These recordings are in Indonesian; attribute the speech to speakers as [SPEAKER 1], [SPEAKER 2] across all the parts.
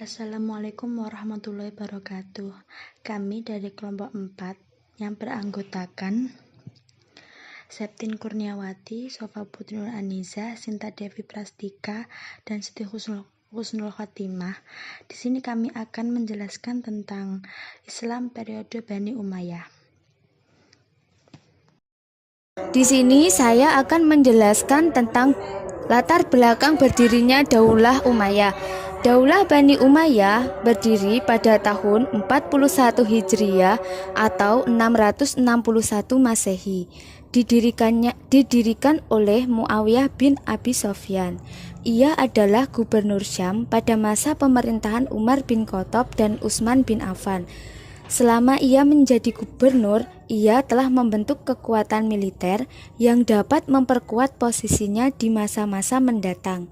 [SPEAKER 1] Assalamualaikum warahmatullahi wabarakatuh. Kami dari kelompok 4 yang beranggotakan Septin Kurniawati, Sofa Putri Nur Aniza, Sinta Devi Prastika, dan Siti Husnul Khotimah. Di sini kami akan menjelaskan tentang Islam periode Bani Umayyah.
[SPEAKER 2] Di sini saya akan menjelaskan tentang latar belakang berdirinya Daulah Umayyah. Daulah Bani Umayyah berdiri pada tahun 41 Hijriah atau 661 Masehi. Didirikan oleh Muawiyah bin Abi Sofyan. Ia adalah gubernur Syam pada masa pemerintahan Umar bin Khattab dan Utsman bin Affan. Selama ia menjadi gubernur, ia telah membentuk kekuatan militer yang dapat memperkuat posisinya di masa-masa mendatang.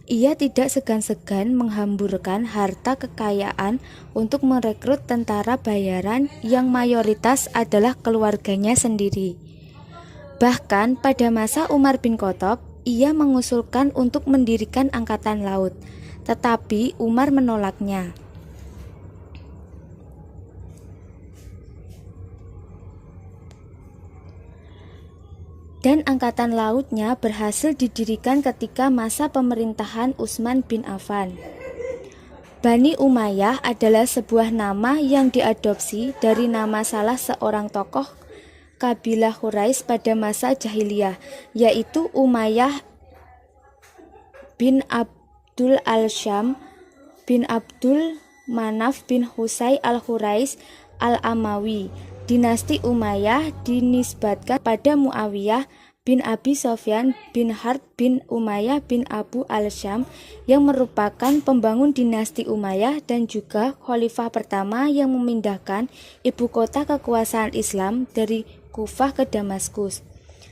[SPEAKER 2] Ia tidak segan-segan menghamburkan harta kekayaan untuk merekrut tentara bayaran yang mayoritas adalah keluarganya sendiri. Bahkan pada masa Umar bin Khattab, ia mengusulkan untuk mendirikan angkatan laut, tetapi Umar menolaknya. Dan angkatan lautnya berhasil didirikan ketika masa pemerintahan Utsman bin Affan. Bani Umayyah adalah sebuah nama yang diadopsi dari nama salah seorang tokoh kabilah Quraisy pada masa jahiliyah, yaitu Umayyah bin Abdul al-Syam bin Abdul Manaf bin Husay al-Quraisy al-Amawi. Dinasti Umayyah dinisbatkan pada Muawiyah bin Abi Sofyan bin Harb bin Umayyah bin Abu al-Syam yang merupakan pembangun dinasti Umayyah dan juga khalifah pertama yang memindahkan ibu kota kekuasaan Islam dari Kufah ke Damaskus.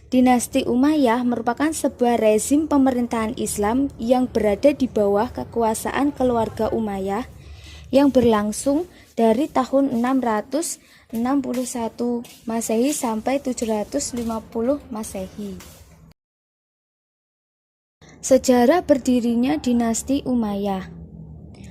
[SPEAKER 2] Dinasti Umayyah merupakan sebuah rezim pemerintahan Islam yang berada di bawah kekuasaan keluarga Umayyah yang berlangsung dari tahun 661 Masehi sampai 750 Masehi. Sejarah berdirinya dinasti Umayyah.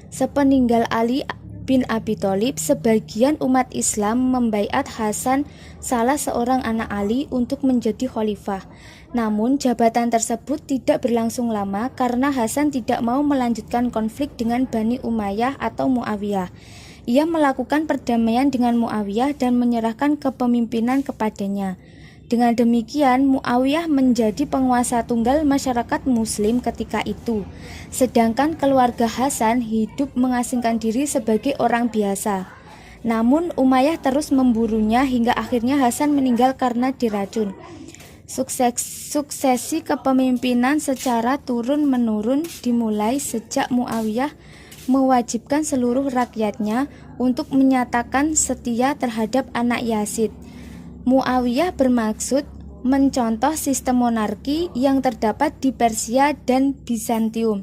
[SPEAKER 2] Sepeninggal Ali bin Abi Thalib, sebagian umat Islam membaiat Hasan, salah seorang anak Ali, untuk menjadi khalifah. Namun jabatan tersebut tidak berlangsung lama karena Hasan tidak mau melanjutkan konflik dengan Bani Umayyah atau Muawiyah. Ia melakukan perdamaian dengan Muawiyah dan menyerahkan kepemimpinan kepadanya. Dengan demikian, Muawiyah menjadi penguasa tunggal masyarakat Muslim ketika itu, sedangkan keluarga Hasan hidup mengasingkan diri sebagai orang biasa. Namun Umayyah terus memburunya hingga akhirnya Hasan meninggal karena diracun. Suksesi kepemimpinan secara turun-menurun dimulai sejak Muawiyah mewajibkan seluruh rakyatnya untuk menyatakan setia terhadap anak Yazid. Muawiyah bermaksud mencontoh sistem monarki yang terdapat di Persia dan Bizantium.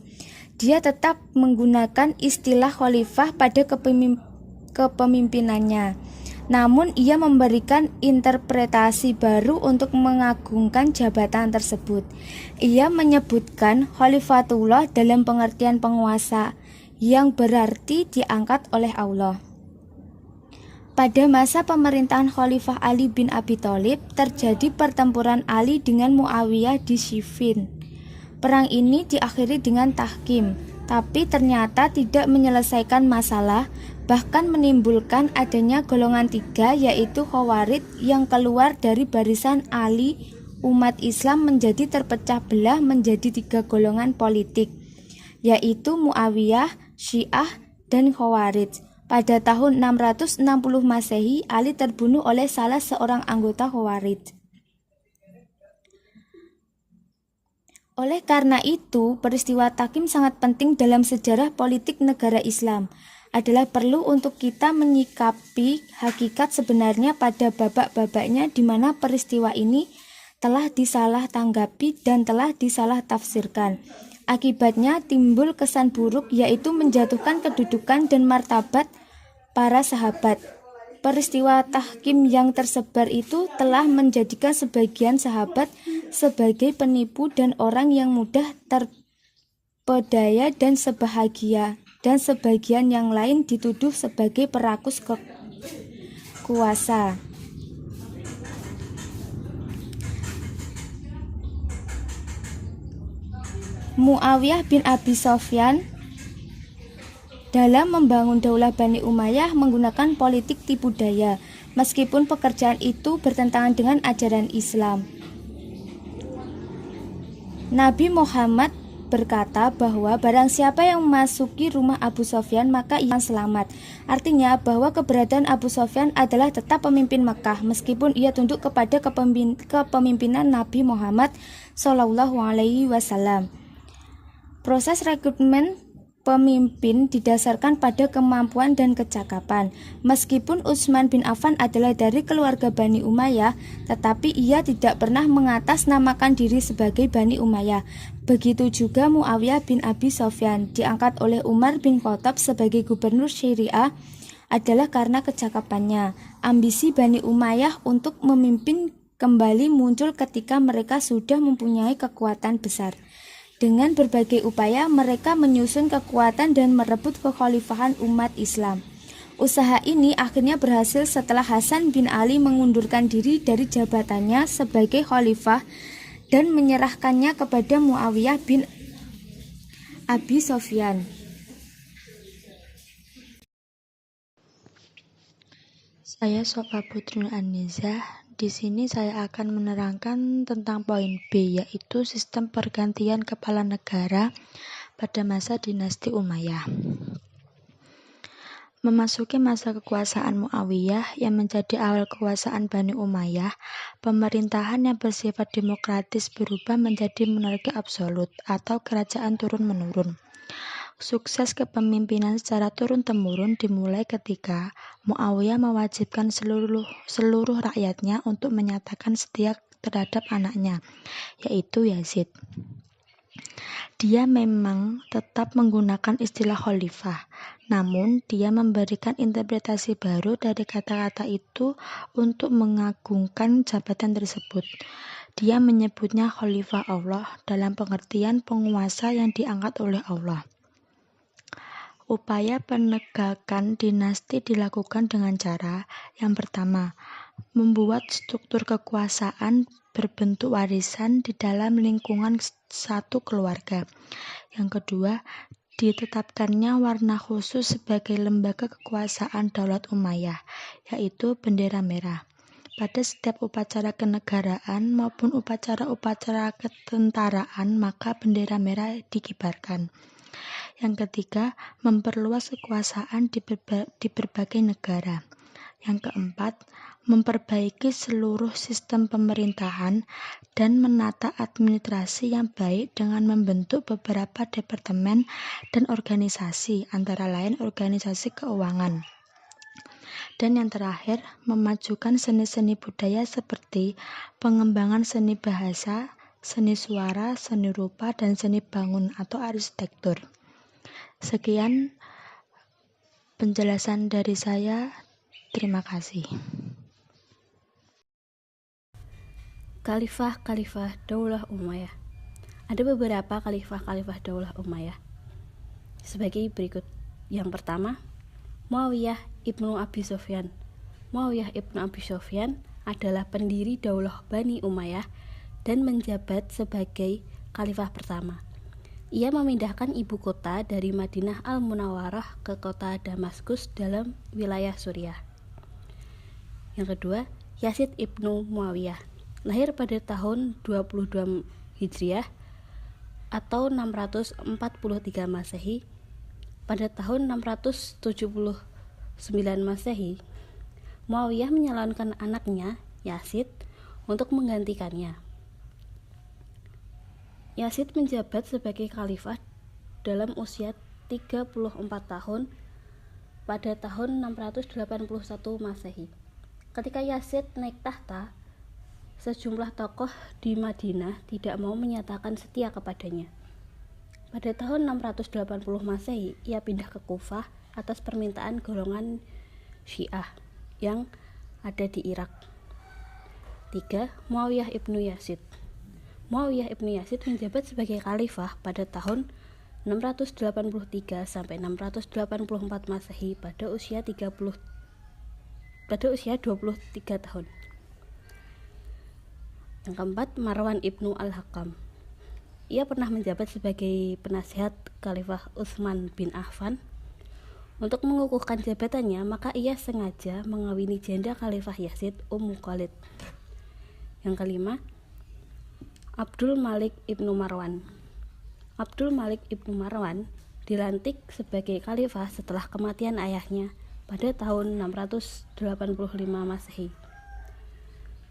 [SPEAKER 2] Dia tetap menggunakan istilah khalifah pada kepemimpinannya. Namun ia memberikan interpretasi baru untuk mengagungkan jabatan tersebut. Ia menyebutkan khalifatullah dalam pengertian penguasa, yang berarti diangkat oleh Allah. Pada masa pemerintahan Khalifah Ali bin Abi Thalib, terjadi pertempuran Ali dengan Muawiyah di Siffin. Perang ini diakhiri dengan tahkim, tapi ternyata tidak menyelesaikan masalah, bahkan menimbulkan adanya golongan tiga, yaitu Khawarij yang keluar dari barisan Ali. Umat Islam menjadi terpecah belah menjadi tiga golongan politik, yaitu Muawiyah, Syiah, dan Khawarij. Pada tahun 660 Masehi, Ali terbunuh oleh salah seorang anggota Khawarij. Oleh karena itu, peristiwa tahkim sangat penting dalam sejarah politik negara Islam. Adalah perlu untuk kita menyikapi hakikat sebenarnya pada babak-babaknya di mana peristiwa ini telah disalah tanggapi dan telah disalah tafsirkan. Akibatnya timbul kesan buruk, yaitu menjatuhkan kedudukan dan martabat para sahabat. Peristiwa tahkim yang tersebar itu telah menjadikan sebagian sahabat sebagai penipu dan orang yang mudah terpedaya dan sebahagia dan sebagian yang lain dituduh sebagai perakus kuasa. Muawiyah bin Abi Sofyan dalam membangun Daulah Bani Umayyah menggunakan politik tipu daya, meskipun pekerjaan itu bertentangan dengan ajaran Islam. Nabi Muhammad berkata bahwa barang siapa yang memasuki rumah Abu Sofyan maka ia selamat. Artinya bahwa keberadaan Abu Sofyan adalah tetap pemimpin Mekah meskipun ia tunduk kepada kepemimpinan Nabi Muhammad SAW. Proses rekrutmen pemimpin didasarkan pada kemampuan dan kecakapan. Meskipun Utsman bin Affan adalah dari keluarga Bani Umayyah, tetapi ia tidak pernah mengatasnamakan diri sebagai Bani Umayyah. Begitu juga Muawiyah bin Abi Sofyan diangkat oleh Umar bin Khattab sebagai gubernur Syria adalah karena kecakapannya. Ambisi Bani Umayyah untuk memimpin kembali muncul ketika mereka sudah mempunyai kekuatan besar. Dengan berbagai upaya, mereka menyusun kekuatan dan merebut kekhalifahan umat Islam. Usaha ini akhirnya berhasil setelah Hasan bin Ali mengundurkan diri dari jabatannya sebagai khalifah dan menyerahkannya kepada Muawiyah bin Abi Sofyan.
[SPEAKER 1] Saya Sofa Putri An-Nizah. Di sini saya akan menerangkan tentang poin B, yaitu sistem pergantian kepala negara pada masa dinasti Umayyah. Memasuki masa kekuasaan Muawiyah yang menjadi awal kekuasaan Bani Umayyah, pemerintahan yang bersifat demokratis berubah menjadi monarki absolut atau kerajaan turun-menurun. Sukses kepemimpinan secara turun-temurun dimulai ketika Muawiyah mewajibkan seluruh rakyatnya untuk menyatakan setia terhadap anaknya, yaitu Yazid. Dia memang tetap menggunakan istilah khalifah, namun dia memberikan interpretasi baru dari kata-kata itu untuk mengagungkan jabatan tersebut. Dia menyebutnya khalifah Allah dalam pengertian penguasa yang diangkat oleh Allah. Upaya penegakan dinasti dilakukan dengan cara yang pertama, membuat struktur kekuasaan berbentuk warisan di dalam lingkungan satu keluarga. Yang kedua, ditetapkannya warna khusus sebagai lembaga kekuasaan Daulat Umayyah, yaitu bendera merah. Pada setiap upacara kenegaraan maupun upacara-upacara ketentaraan, maka bendera merah dikibarkan. Yang ketiga, memperluas kekuasaan di berbagai negara. Yang keempat, memperbaiki seluruh sistem pemerintahan dan menata administrasi yang baik dengan membentuk beberapa departemen dan organisasi, antara lain organisasi keuangan. Dan yang terakhir, memajukan seni-seni budaya seperti pengembangan seni bahasa, seni suara, seni rupa, dan seni bangun atau arsitektur. Sekian penjelasan dari saya. Terima kasih.
[SPEAKER 3] Khalifah Daulah Umayyah. Ada beberapa khalifah Daulah Umayyah sebagai berikut. Yang pertama, Muawiyah ibnu Abi Sofyan. Muawiyah ibnu Abi Sofyan adalah pendiri Daulah Bani Umayyah dan menjabat sebagai khalifah pertama. Ia memindahkan ibu kota dari Madinah Al-Munawwarah ke kota Damaskus dalam wilayah Suriah. Yang kedua, Yazid ibnu Muawiyah, lahir pada tahun 22 Hijriah atau 643 Masehi. Pada tahun 679 Masehi, Muawiyah menyalonkan anaknya, Yazid, untuk menggantikannya. Yazid menjabat sebagai khalifah dalam usia 34 tahun pada tahun 681 Masehi. Ketika Yazid naik tahta, sejumlah tokoh di Madinah tidak mau menyatakan setia kepadanya. Pada tahun 680 Masehi, ia pindah ke Kufah atas permintaan golongan Syiah yang ada di Irak. 3. Muawiyah ibnu Yazid. Muawiyah ibnu Yazid menjabat sebagai khalifah pada tahun 683 sampai 684 Masehi pada usia 23 tahun. Yang keempat, Marwan Ibnu Al-Hakam. Ia pernah menjabat sebagai penasihat Khalifah Utsman bin Affan. Untuk mengukuhkan jabatannya, maka ia sengaja mengawini janda Khalifah Yazid, Ummu Khalid. Yang kelima, Abdul Malik Ibnu Marwan. Abdul Malik Ibnu Marwan dilantik sebagai khalifah setelah kematian ayahnya pada tahun 685 Masehi.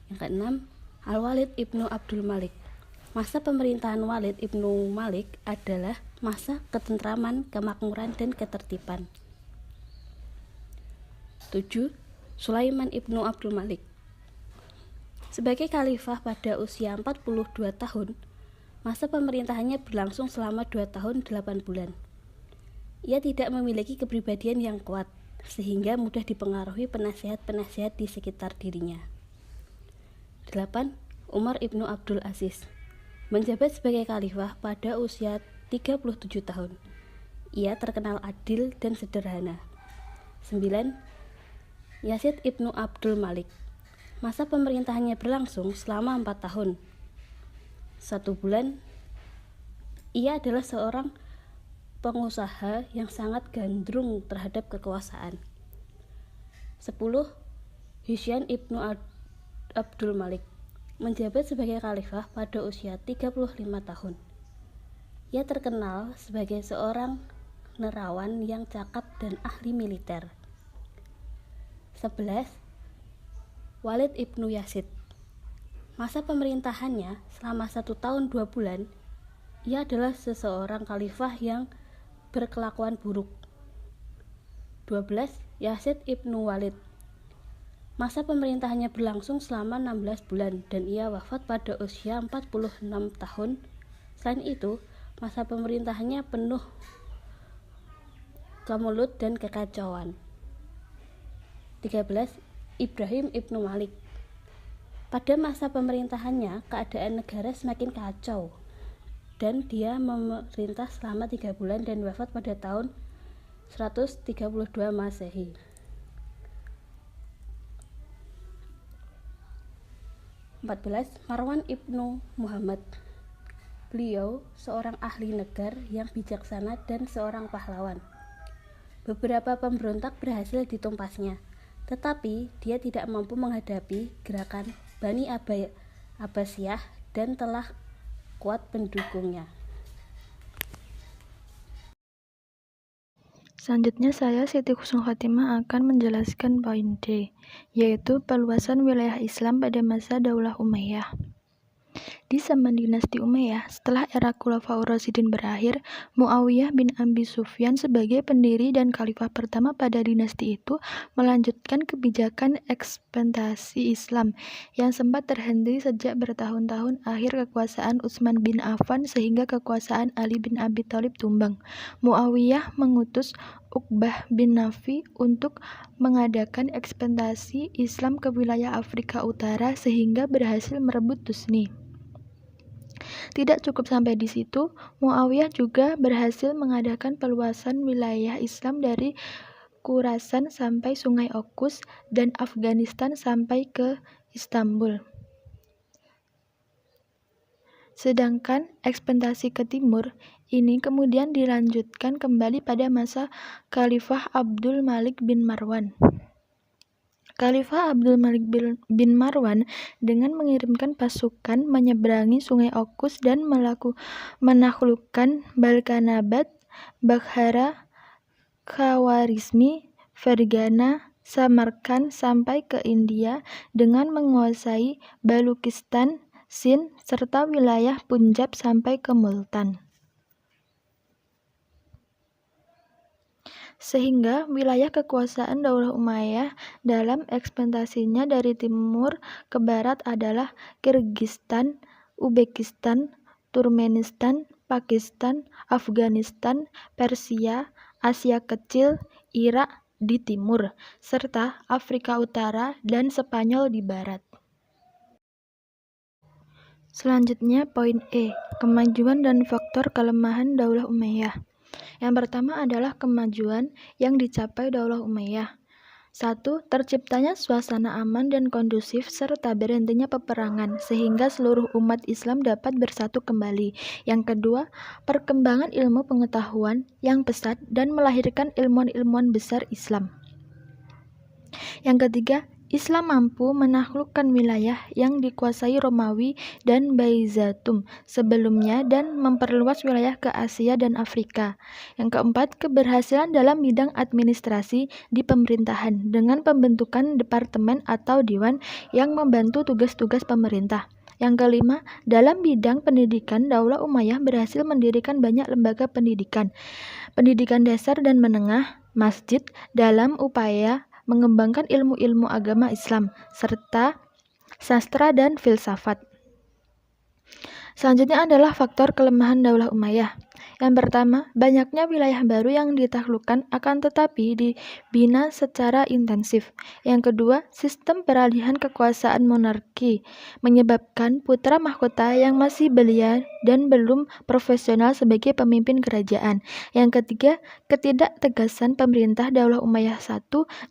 [SPEAKER 3] Yang keenam, Al-Walid Ibnu Abdul Malik. Masa pemerintahan Walid Ibnu Malik adalah masa ketentraman, kemakmuran, dan ketertiban. 7. Sulaiman Ibnu Abdul Malik. Sebagai khalifah pada usia 42 tahun, masa pemerintahannya berlangsung selama 2 tahun 8 bulan. Ia tidak memiliki kepribadian yang kuat, sehingga mudah dipengaruhi penasihat-penasihat di sekitar dirinya. 8. Umar Ibnu Abdul Aziz. Menjabat sebagai khalifah pada usia 37 tahun. Ia terkenal adil dan sederhana. 9. Yazid Ibnu Abdul Malik. Masa pemerintahannya berlangsung selama 4 tahun. 1 bulan. Ia adalah seorang pengusaha yang sangat gandrung terhadap kekuasaan. 10. Hisham Ibnu Abdul Malik. Menjabat sebagai khalifah pada usia 35 tahun. Ia terkenal sebagai seorang nerawan yang cakap dan ahli militer. 11. Walid Ibnu Yazid. Masa pemerintahannya selama 1 tahun 2 bulan. Ia adalah seseorang khalifah yang berkelakuan buruk. 12. Yazid Ibnu Walid. Masa pemerintahannya berlangsung selama 16 bulan dan ia wafat pada usia 46 tahun. Selain itu, masa pemerintahannya penuh kemelut dan kekacauan. 13. Ibrahim Ibnu Malik. Pada masa pemerintahannya, keadaan negara semakin kacau dan dia memerintah selama 3 bulan dan wafat pada tahun 132 Masehi. 14. Marwan Ibnu Muhammad. Beliau seorang ahli negara yang bijaksana dan seorang pahlawan. Beberapa pemberontak berhasil ditumpasnya, tetapi dia tidak mampu menghadapi gerakan Bani Abbasiyah dan telah kuat pendukungnya.
[SPEAKER 1] Selanjutnya saya Siti Husnul Khotimah akan menjelaskan poin D, yaitu perluasan wilayah Islam pada masa Daulah Umayyah. Di zaman dinasti Umayyah, setelah era Khulafaur Rasyidin berakhir, Muawiyah bin Abi Sufyan sebagai pendiri dan khalifah pertama pada dinasti itu melanjutkan kebijakan ekspansi Islam yang sempat terhenti sejak bertahun-tahun akhir kekuasaan Utsman bin Affan sehingga kekuasaan Ali bin Abi Thalib tumbang. Muawiyah mengutus Uqbah bin Nafi untuk mengadakan ekspansi Islam ke wilayah Afrika Utara sehingga berhasil merebut Tusni. Tidak cukup sampai di situ, Muawiyah juga berhasil mengadakan perluasan wilayah Islam dari Khurasan sampai Sungai Okus dan Afghanistan sampai ke Istanbul. Sedangkan ekspansi ke timur ini kemudian dilanjutkan kembali pada masa Khalifah Abdul Malik bin Marwan. Khalifah Abdul Malik bin Marwan dengan mengirimkan pasukan menyeberangi Sungai Okus dan menaklukkan Balkanabat, Bakhara, Khawarizmi, Fergana, Samarkand sampai ke India dengan menguasai Balukistan, Sind, serta wilayah Punjab sampai ke Multan. Sehingga wilayah kekuasaan Daulah Umayyah dalam ekspansinya dari timur ke barat adalah Kirgistan, Uzbekistan, Turkmenistan, Pakistan, Afghanistan, Persia, Asia Kecil, Irak di timur, serta Afrika Utara dan Spanyol di barat.
[SPEAKER 4] Selanjutnya poin E, kemajuan dan faktor kelemahan Daulah Umayyah. Yang pertama adalah kemajuan yang dicapai Daulah Umayyah. 1. Terciptanya suasana aman dan kondusif serta berhentinya peperangan sehingga seluruh umat Islam dapat bersatu kembali. Yang kedua, perkembangan ilmu pengetahuan yang pesat dan melahirkan ilmuwan-ilmuwan besar Islam. Yang ketiga, Islam mampu menaklukkan wilayah yang dikuasai Romawi dan Byzantium sebelumnya dan memperluas wilayah ke Asia dan Afrika. Yang keempat, keberhasilan dalam bidang administrasi di pemerintahan dengan pembentukan departemen atau dewan yang membantu tugas-tugas pemerintah. Yang kelima, dalam bidang pendidikan, Daulah Umayyah berhasil mendirikan banyak lembaga pendidikan dasar dan menengah, masjid, dalam upaya mengembangkan ilmu-ilmu agama Islam, serta sastra dan filsafat. Selanjutnya adalah faktor kelemahan Daulah Umayyah. Yang pertama, banyaknya wilayah baru yang ditaklukkan akan tetapi dibina secara intensif. Yang kedua, sistem peralihan kekuasaan monarki menyebabkan putra mahkota yang masih belia dan belum profesional sebagai pemimpin kerajaan. Yang ketiga, ketidaktegasan pemerintah Daulah Umayyah I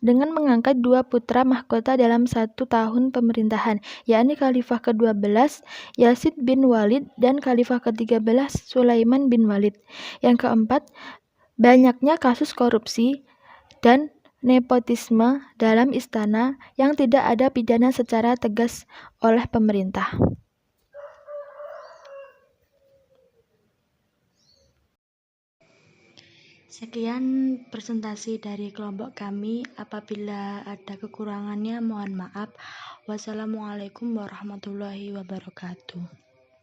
[SPEAKER 4] dengan mengangkat 2 putra mahkota dalam 1 tahun pemerintahan, yakni Khalifah ke-12 Yazid bin Walid dan Khalifah ke-13 Sulaiman bin Walid. Yang keempat, banyaknya kasus korupsi dan nepotisme dalam istana yang tidak ada pidana secara tegas oleh pemerintah.
[SPEAKER 1] Sekian presentasi dari kelompok kami. Apabila ada kekurangannya mohon maaf. Wassalamualaikum warahmatullahi wabarakatuh.